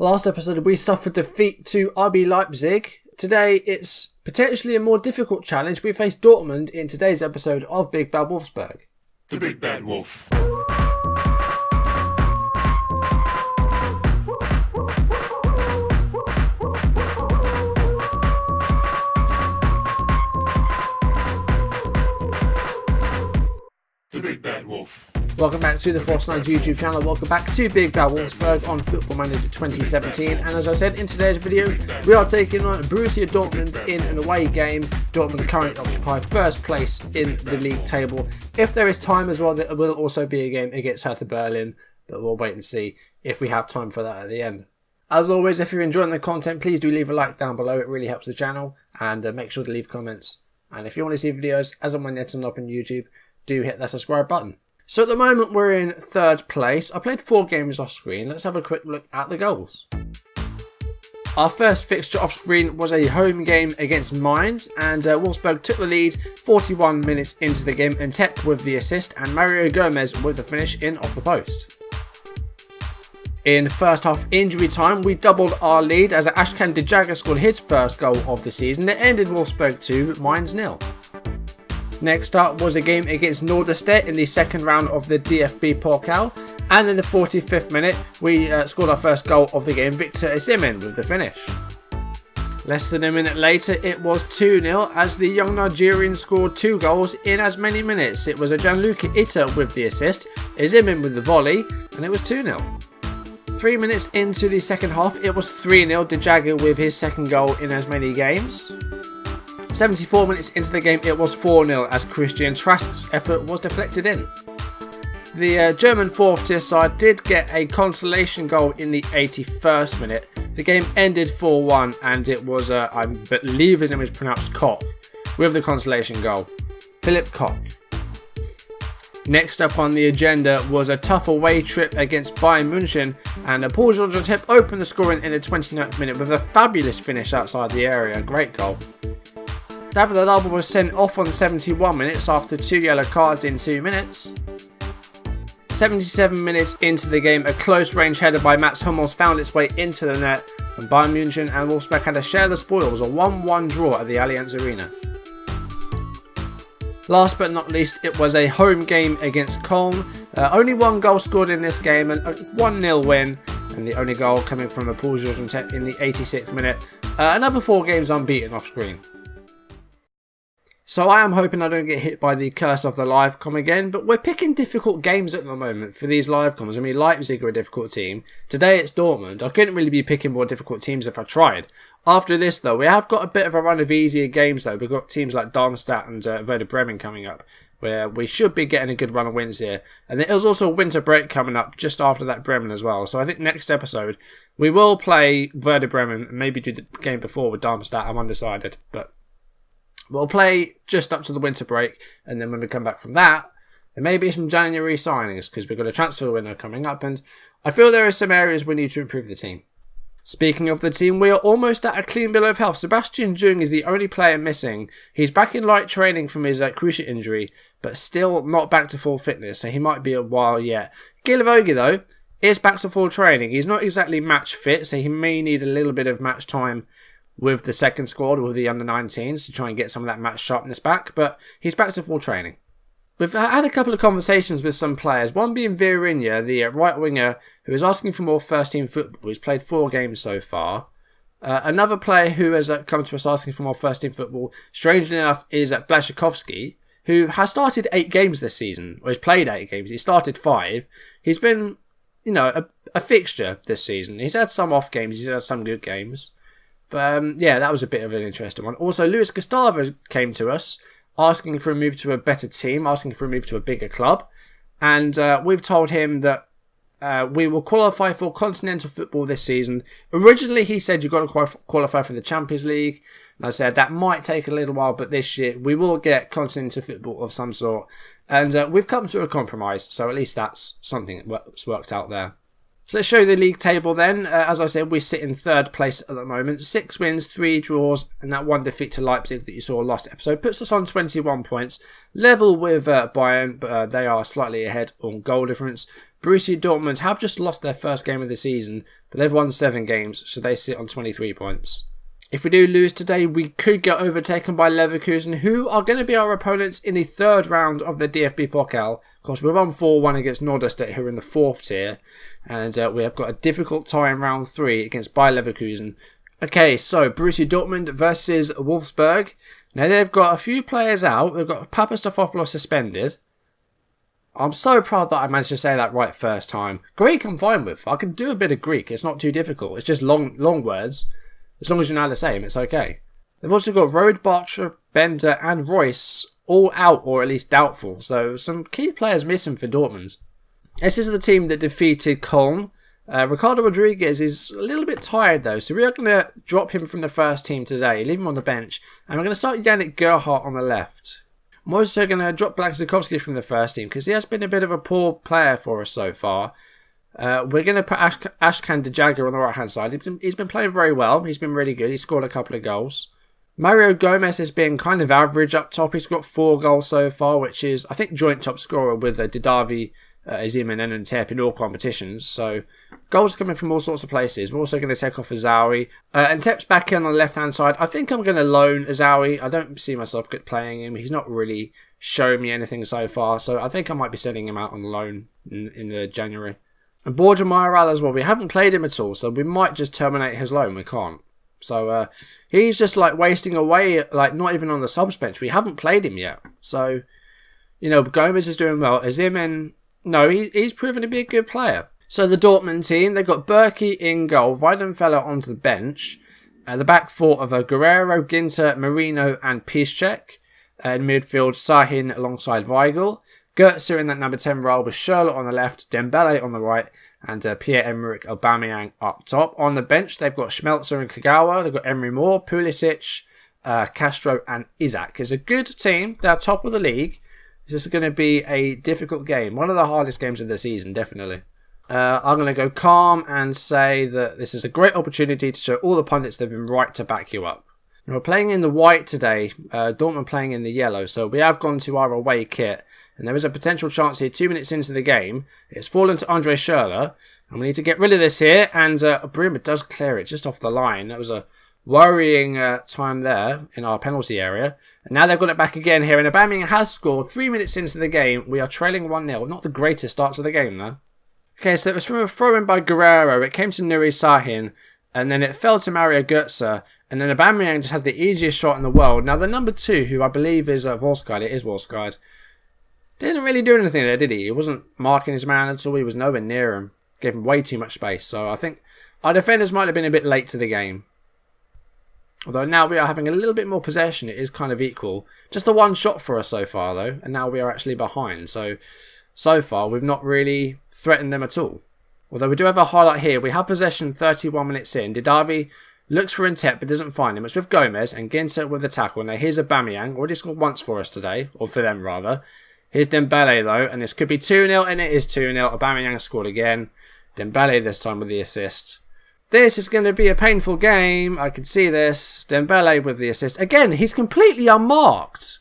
Last episode we suffered defeat to RB Leipzig. Today it's potentially a more difficult challenge. We face Dortmund in today's episode of Big Bad Wolfsburg. The Big Bad Wolf. The Big Bad Wolf. Welcome back to the Force 9 YouTube channel. Welcome back to Big Bad Wolfsburg on Football Manager 2017. And as I said in today's video, we are taking on Borussia Dortmund in an away game. Dortmund currently occupy first place in the league table. If there is time as well, there will also be a game against Hertha Berlin, but we'll wait and see if we have time for that at the end. As always, if you're enjoying the content, please do leave a like down below. It really helps the channel, and make sure to leave comments. And if you want to see videos as and when they're turned up on YouTube, do hit that subscribe button. So at the moment we're in third place. I played 4 games off screen. Let's have a quick look at the goals. Our first fixture off screen was a home game against Mainz, and Wolfsburg took the lead 41 minutes into the game, and Tep with the assist and Mario Gomez with the finish in off the post. In first half injury time, we doubled our lead as Ashkan Dijaga scored his first goal of the season. It ended Wolfsburg 2, Mainz 0. Next up was a game against Norderstedt in the second round of the DFB Pokal, and in the 45th minute we scored our first goal of the game, Victor Osimhen with the finish. Less than a minute later it was 2-0 as the young Nigerian scored 2 goals in as many minutes. It was a Gianluca Itta with the assist, Osimhen with the volley, and it was 2-0. 3 minutes into the second half it was 3-0, Dijaga with his second goal in as many games. 74 minutes into the game it was 4-0 as Christian Trask's effort was deflected in. The German 4th tier side did get a consolation goal in the 81st minute. The game ended 4-1 and it was, I believe his name is pronounced Koch, with the consolation goal. Philip Koch. Next up on the agenda was a tough away trip against Bayern München, and Paul George opened the scoring in the 29th minute with a fabulous finish outside the area. Great goal. David Alaba was sent off on 71 minutes after 2 yellow cards in 2 minutes. 77 minutes into the game, a close range header by Mats Hummels found its way into the net, and Bayern München and Wolfsburg had to share the spoils, a 1-1 draw at the Allianz Arena. Last but not least, it was a home game against Köln. Only 1 goal scored in this game, and a 1-0 win, and the only goal coming from a Paul George in the 86th minute. Another 4 games unbeaten off screen. So I am hoping I don't get hit by the curse of the live com again, but we're picking difficult games at the moment for these live coms. I mean, Leipzig are a difficult team. Today it's Dortmund. I couldn't really be picking more difficult teams if I tried. After this though, we have got a bit of a run of easier games though. We've got teams like Darmstadt and Werder Bremen coming up, where we should be getting a good run of wins here. And there's also a winter break coming up just after that Bremen as well. So I think next episode we will play Werder Bremen and maybe do the game before with Darmstadt. I'm undecided, but we'll play just up to the winter break, and then when we come back from that, there may be some January signings because we've got a transfer window coming up, and I feel there are some areas we need to improve the team. Speaking of the team, we are almost at a clean bill of health. Sebastian Jung is the only player missing. He's back in light training from his cruciate injury, but still not back to full fitness, so he might be a while yet. Gilavogi, though, is back to full training. He's not exactly match fit, so he may need a little bit of match time with the second squad, with the under-19s, to try and get some of that match sharpness back, but he's back to full training. We've had a couple of conversations with some players, one being Vieirinha, the right winger, who is asking for more first-team football. He's played 4 games so far. Another player who has come to us asking for more first-team football, strangely enough, is Blaszczykowski, who has started 8 games this season, or has played 8 games. He started 5. He's been, a fixture this season. He's had some off games, he's had some good games. But yeah, that was a bit of an interesting one. Also, Luis Gustavo came to us asking for a move to a better team, asking for a move to a bigger club. And we've told him that we will qualify for continental football this season. Originally, he said you've got to qualify for the Champions League. And I said that might take a little while, but this year we will get continental football of some sort. And we've come to a compromise, so at least that's something that's worked out there. So let's show you the league table then. As I said, we sit in third place at the moment. 6 wins, 3 draws, and that 1 defeat to Leipzig that you saw last episode puts us on 21 points. Level with Bayern, but they are slightly ahead on goal difference. Borussia Dortmund have just lost their first game of the season, but they've won 7 games, so they sit on 23 points. If we do lose today, we could get overtaken by Leverkusen, who are going to be our opponents in the 3rd round of the DFB Pokal. Of course, we won 4-1 against Norderstedt, who are in the 4th tier, and we have got a difficult tie in round 3 against Bayer Leverkusen. Okay, so Borussia Dortmund versus Wolfsburg. Now they've got a few players out. They've got Papastafopoulos suspended. I'm so proud that I managed to say that right first time. Greek I'm fine with. I can do a bit of Greek. It's not too difficult. It's just long words. As long as you know how to say them, it's okay. They've also got Rode, Bartra, Bender and Royce all out or at least doubtful. So some key players missing for Dortmund. This is the team that defeated Köln. Ricardo Rodriguez is a little bit tired though, so we are going to drop him from the first team today, leave him on the bench, and we're going to start Yannick Gerhardt on the left. I'm also going to drop Blazikowski from the first team because he has been a bit of a poor player for us so far. We're going to put Ashkan Djaga on the right hand side. He's been playing very well, he's been really good, he scored a couple of goals. Mario Gomez has been kind of average up top, he's got 4 goals so far, which is I think joint top scorer with Didavi, Azim and Tep in all competitions, so goals coming from all sorts of places. We're also going to take off Azawi, and Tep's back in on the left hand side. I think I'm going to loan Azawi. I don't see myself playing him. He's not really shown me anything so far, so I think I might be sending him out on loan in the January. And Borja Mayoral as well, we haven't played him at all, so we might just terminate his loan. We can't. So he's just like wasting away, like not even on the subs bench. We haven't played him yet, so you know Gomez is doing well. Azim and no, he's proven to be a good player. So the Dortmund team, they've got Berkey in goal, Weidenfeller onto the bench. The back 4 of Guerrero, Ginter, Marino and Piszczek. In midfield, Sahin alongside Weigl. Götze in that number 10 role with Schürrle on the left, Dembele on the right, and Pierre-Emerick Aubameyang up top. On the bench, they've got Schmelzer and Kagawa. They've got Emery Moore, Pulisic, Castro and Isaac. It's a good team. They're top of the league. This is going to be a difficult game. One of the hardest games of the season, definitely. I'm going to go calm and say that this is a great opportunity to show all the pundits they've been right to back you up. We're playing in the white today, Dortmund playing in the yellow, so we have gone to our away kit. And there is a potential chance here, 2 minutes into the game. It's fallen to Andre Schürrle. And we need to get rid of this here. And Bruma does clear it just off the line. That was a worrying time there in our penalty area. And now they've got it back again here. And Aubameyang has scored 3 minutes into the game. We are trailing 1-0. Not the greatest start to the game though. Okay, so it was from a throw-in by Guerrero. It came to Nuri Sahin. And then it fell to Mario Götze. And then Aubameyang just had the easiest shot in the world. Now the number 2, who I believe is Volsgaard. It is Volsgaard. Didn't really do anything there, did he? He wasn't marking his man at all. He was nowhere near him. Gave him way too much space. So I think our defenders might have been a bit late to the game. Although now we are having a little bit more possession. It is kind of equal. Just the one shot for us so far, though. And now we are actually behind. So far, we've not really threatened them at all. Although we do have a highlight here. We have possession 31 minutes in. Didavi looks for Intep but doesn't find him. It's with Gomez and Ginter with the tackle. Now here's Aubameyang. Already scored once for us today. Or for them, rather. Here's Dembele, though. And this could be 2-0. And it is 2-0. Aubameyang scored again. Dembele this time with the assist. This is going to be a painful game. I can see this. Dembele with the assist. Again, he's completely unmarked.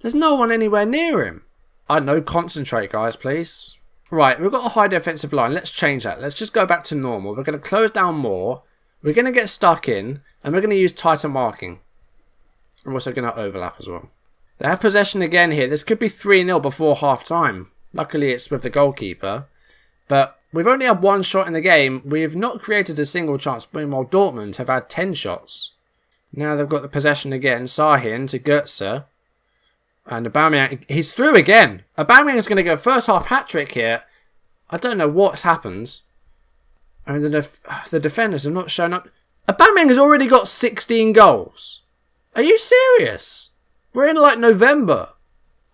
There's no one anywhere near him. I don't know. Concentrate, guys, please. Right, we've got a high defensive line. Let's change that. Let's just go back to normal. We're going to close down more. We're going to get stuck in. And we're going to use tighter marking. We're also going to overlap as well. They have possession again here. This could be 3-0 before half-time. Luckily, it's with the goalkeeper. But we've only had 1 shot in the game. We've not created a single chance. Meanwhile, Dortmund have had 10 shots. Now they've got the possession again. Sahin to Götze. And Aubameyang, he's through again. Aubameyang is going to go first half hat-trick here. I don't know what's happened. I mean, the defenders have not shown up. Aubameyang has already got 16 goals. Are you serious? We're in like November.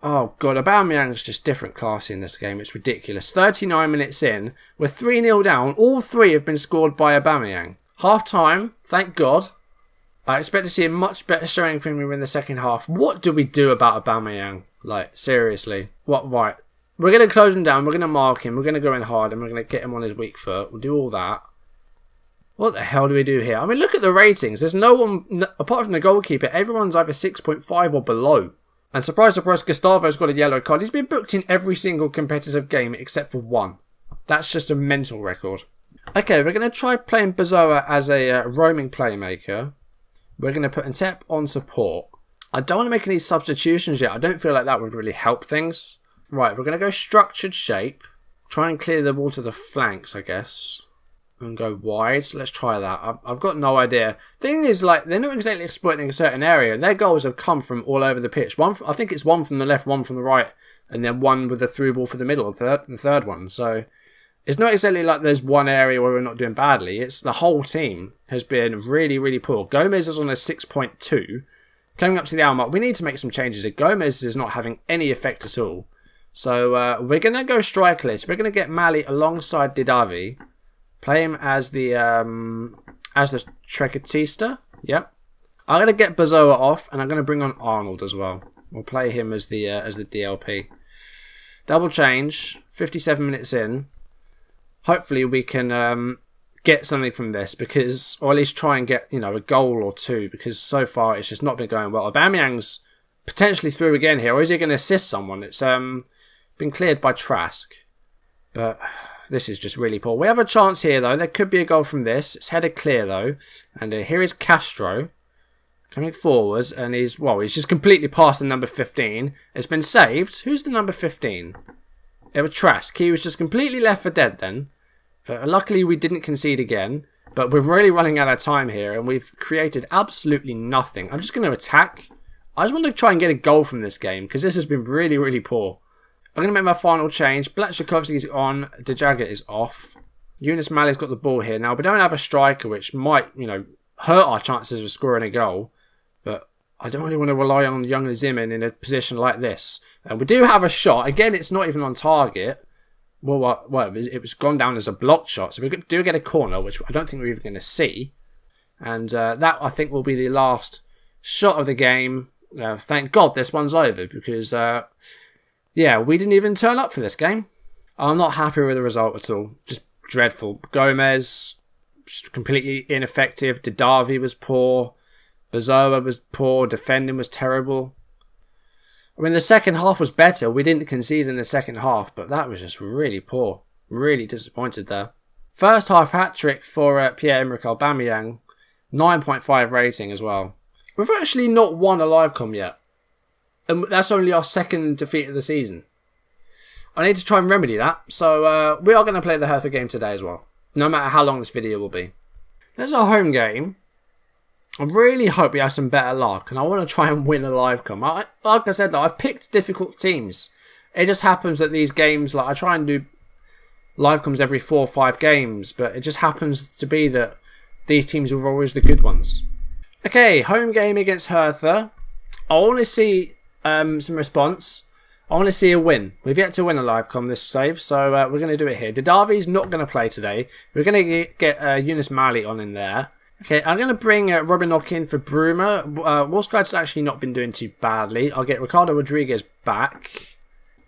Oh god, Aubameyang's just different class in this game. It's ridiculous. 39 minutes in, we're 3-0 down. All 3 have been scored by Aubameyang. Half time, thank god. I expect to see a much better showing from him in the second half. What do we do about Aubameyang? Like, seriously. What, right. We're going to close him down. We're going to mark him. We're going to go in hard and we're going to get him on his weak foot. We'll do all that. What the hell do we do here? I mean, look at the ratings. There's no one, apart from the goalkeeper, everyone's either 6.5 or below. And surprise, surprise, Gustavo's got a yellow card. He's been booked in every single competitive game except for 1. That's just a mental record. Okay, we're going to try playing Bazoa as a roaming playmaker. We're going to put Ntep on support. I don't want to make any substitutions yet. I don't feel like that would really help things. Right, we're going to go structured shape. Try and clear the ball to the flanks, I guess. And go wide. So let's try that. I've got no idea. Thing is, like, they're not exactly exploiting a certain area. Their goals have come from all over the pitch. I think it's one from the left, one from the right, and then one with a through ball for the middle, the third one. So it's not exactly like there's one area where we're not doing badly. It's the whole team has been really, really poor. Gomez is on a 6.2. Coming up to the hour mark, we need to make some changes. Gomez is not having any effect at all. So we're going to go strikerless. We're going to get Mali alongside Didavi. Play him as the trequartista. Yep. I'm going to get Bazoa off, and I'm going to bring on Arnold as well. We'll play him as the DLP. Double change. 57 minutes in. Hopefully we can get something from this, because, or at least try and get, a goal or two, because so far it's just not been going well. Aubameyang's potentially through again here, or is he going to assist someone? It's been cleared by Trask, but this is just really poor. We have a chance here though. There could be a goal from this. It's headed clear though, and here is Castro coming forwards, and he's just completely past the number 15. It's been saved. Who's the number 15? It was Trask. He was just completely left for dead then. But luckily we didn't concede again, but we're really running out of time here, and we've created absolutely nothing. I'm just going to attack. I just want to try and get a goal from this game, because this has been really, really poor. I'm going to make my final change. Blachowski's on, Dejaga is off. Yunus Mali's got the ball here. Now, we don't have a striker, which might, hurt our chances of scoring a goal, but I don't really want to rely on young Zimin in a position like this. And we do have a shot. Again, it's not even on target. Well, it was gone down as a blocked shot, so we do get a corner, which I don't think we're even going to see. And that, I think, will be the last shot of the game. Thank God this one's over, because, we didn't even turn up for this game. I'm not happy with the result at all. Just dreadful. Gomez, just completely ineffective. Didavi was poor. Bazoa was poor. Defending was terrible. I mean, the second half was better. We didn't concede in the second half, but that was just really poor. Really disappointed there. First half hat-trick for Pierre-Emerick Aubameyang. 9.5 rating as well. We've actually not won a live-com yet. And that's only our second defeat of the season. I need to try and remedy that. So we are going to play the Hertha game today as well. No matter how long this video will be. There's our home game. I really hope we have some better luck, and I want to try and win a live com. Like I said, I've picked difficult teams. It just happens that these games, I try and do live coms every 4 or 5 games, but it just happens to be that these teams are always the good ones. Okay, home game against Hertha. I want to see some response. I want to see a win. We've yet to win a live com this save, so we're going to do it here. Didavi's not going to play today. We're going to get Yunus Mali on in there. Okay, I'm going to bring Robin Ock in for Bruma. Wolfsburg's actually not been doing too badly. I'll get Ricardo Rodriguez back.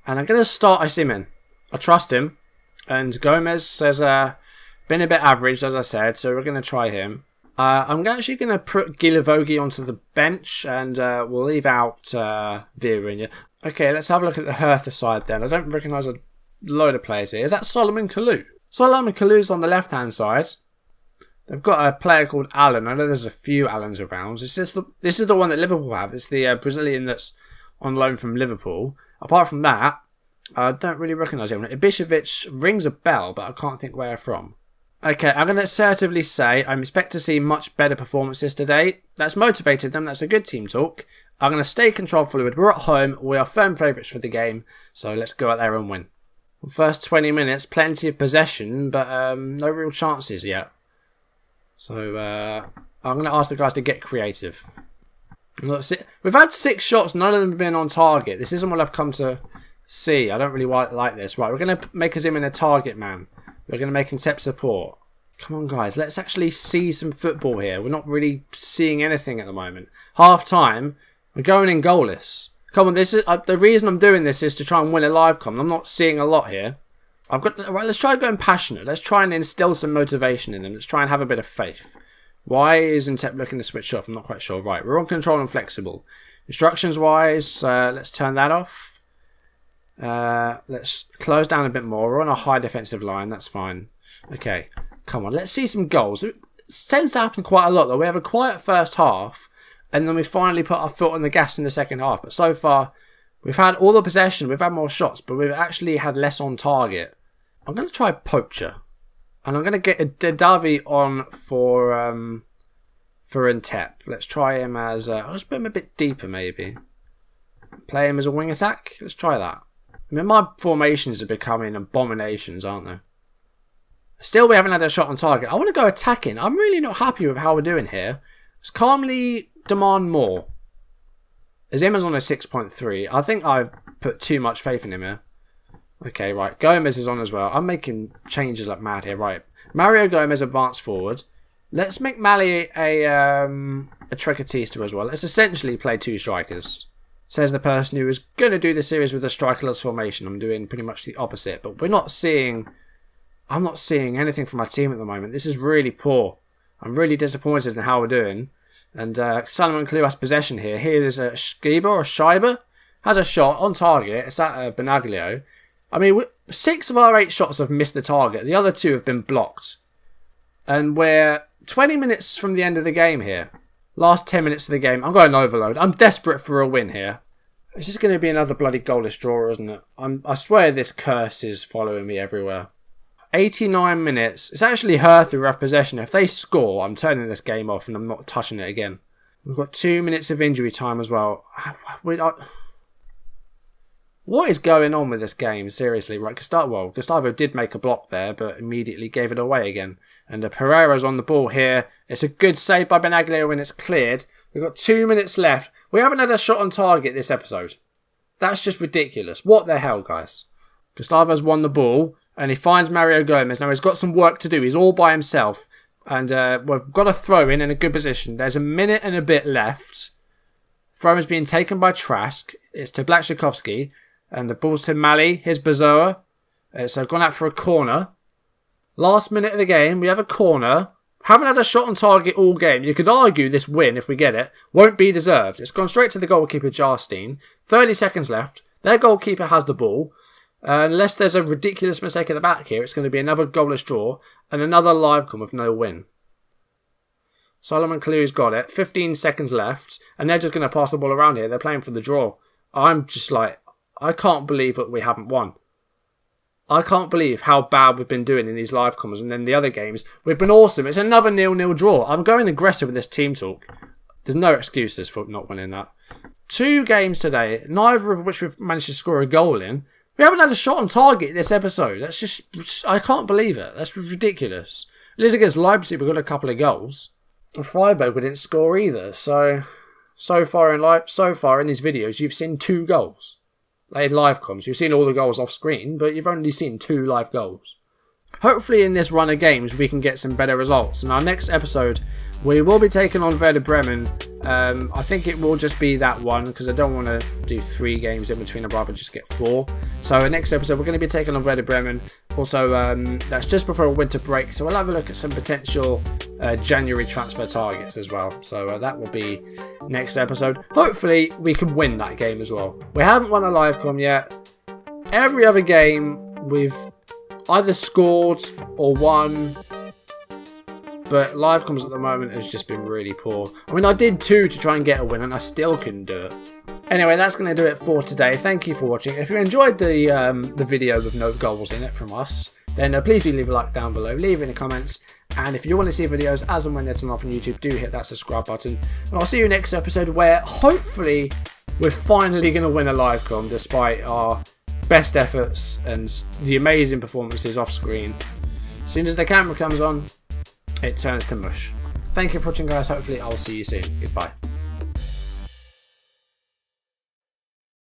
And I'm going to start Osimhen. I trust him. And Gomez has been a bit average, as I said, so we're going to try him. I'm actually going to put Gilavogi onto the bench, and we'll leave out Vierinha. Okay, let's have a look at the Hertha side then. I don't recognise a load of players here. Is that Solomon Kalou? Solomon Kalou's on the left-hand side. They've got a player called Allen. I know there's a few Allens around. This is the one that Liverpool have. It's the Brazilian that's on loan from Liverpool. Apart from that, I don't really recognise him. Ibišević rings a bell, but I can't think where from. Okay, I'm going to assertively say I expect to see much better performances today. That's motivated them. That's a good team talk. I'm going to stay control fluid. We're at home. We are firm favourites for the game. So let's go out there and win. First 20 minutes, plenty of possession, but no real chances yet. So I'm going to ask the guys to get creative. We've had 6 shots, none of them have been on target. This isn't what I've come to see. I don't really like this. Right, we're going to make him in a target man. We're going to make him step support. Come on, guys. Let's actually see some football here. We're not really seeing anything at the moment. Half time, we're going in goalless. Come on, this is the reason I'm doing this is to try and win a live com. I'm not seeing a lot here. Right, let's try going passionate. Let's try and instill some motivation in them. Let's try and have a bit of faith. Why isn't Ntep looking to switch off? I'm not quite sure. Right, we're on control and flexible. Instructions wise, let's turn that off. Let's close down a bit more. We're on a high defensive line. That's fine. Okay, come on. Let's see some goals. It tends to happen quite a lot, though. We have a quiet first half, and then we finally put our foot on the gas in the second half. But so far, we've had all the possession. We've had more shots, but we've actually had less on target. I'm going to try Poacher. And I'm going to get a Davi on for Ntep. Let's try him as... I'll just put him a bit deeper, maybe. Play him as a wing attack. Let's try that. I mean, my formations are becoming abominations, aren't they? Still, we haven't had a shot on target. I want to go attacking. I'm really not happy with how we're doing here. Let's calmly demand more. Zima's on a 6.3. I think I've put too much faith in him here. Okay, right. Gomez is on as well. I'm making changes like mad here. Right. Mario Gomez advanced forward. Let's make Mali a Trecatista as well. Let's essentially play 2 strikers. Says the person who is going to do the series with a strikerless formation. I'm doing pretty much the opposite. But we're not seeing... I'm not seeing anything from my team at the moment. This is really poor. I'm really disappointed in how we're doing. And Salomon Kalou has possession here. Here is a Schreiber. Has a shot on target. It's at Benaglio. I mean, 6 of our 8 shots have missed the target. The other 2 have been blocked. And we're 20 minutes from the end of the game here. Last 10 minutes of the game. I'm going overload. I'm desperate for a win here. This is going to be another bloody goalless draw, isn't it? I swear this curse is following me everywhere. 89 minutes. It's actually Hertha who have possession. If they score, I'm turning this game off and I'm not touching it again. We've got 2 minutes of injury time as well. What is going on with this game? Seriously, right? Gustavo did make a block there, but immediately gave it away again. And Pereira's on the ball here. It's a good save by Benaglio when it's cleared. We've got 2 minutes left. We haven't had a shot on target this episode. That's just ridiculous. What the hell, guys? Gustavo's won the ball, and he finds Mario Gomez. Now, he's got some work to do. He's all by himself. And we've got a throw in a good position. There's a minute and a bit left. Throw is being taken by Trask. It's to Blachowski. And the ball's to Mali. Here's Bazoa. So gone out for a corner. Last minute of the game, we have a corner. Haven't had a shot on target all game. You could argue this win, if we get it, won't be deserved. It's gone straight to the goalkeeper, Jarstein. 30 seconds left. Their goalkeeper has the ball. Unless there's a ridiculous mistake at the back here, it's going to be another goalless draw and another live come with no win. Salomon Kalou's got it. 15 seconds left. And they're just going to pass the ball around here. They're playing for the draw. I'm just like... I can't believe that we haven't won. I can't believe how bad we've been doing in these live comms, and then the other games. We've been awesome. It's another 0-0 draw. I'm going aggressive with this team talk. There's no excuses for not winning that. 2 games today, neither of which we've managed to score a goal in. We haven't had a shot on target this episode. That's just I can't believe it. That's ridiculous. At least against Leipzig, we got a couple of goals. And Freiburg, we didn't score either. So far in these videos, you've seen 2 goals. They had live comms. You've seen all the goals off screen, but you've only seen 2 live goals. Hopefully in this run of games we can get some better results. In our next episode we will be taking on Werder Bremen. I think it will just be that one because I don't want to do 3 games in between. I'd rather just get 4. So the next episode we're going to be taking on Werder Bremen. Also that's just before a winter break, so we'll have a look at some potential January transfer targets as well. So that will be next episode. Hopefully we can win that game as well. We haven't won a live com yet. Every other game we've either scored or won, but live comms at the moment has just been really poor. I mean, I did 2 to try and get a win and I still couldn't do it. Anyway, that's going to do it for today. Thank you for watching. If you enjoyed the video with no goals in it from us, then please do leave a like down below, leave in the comments, and if you want to see videos as and when they're turn up on YouTube, do hit that subscribe button. And I'll see you next episode where hopefully we're finally going to win a live com despite our best efforts and the amazing performances off screen. As soon as the camera comes on, it turns to mush. Thank you for watching, guys. Hopefully I'll see you soon. Goodbye.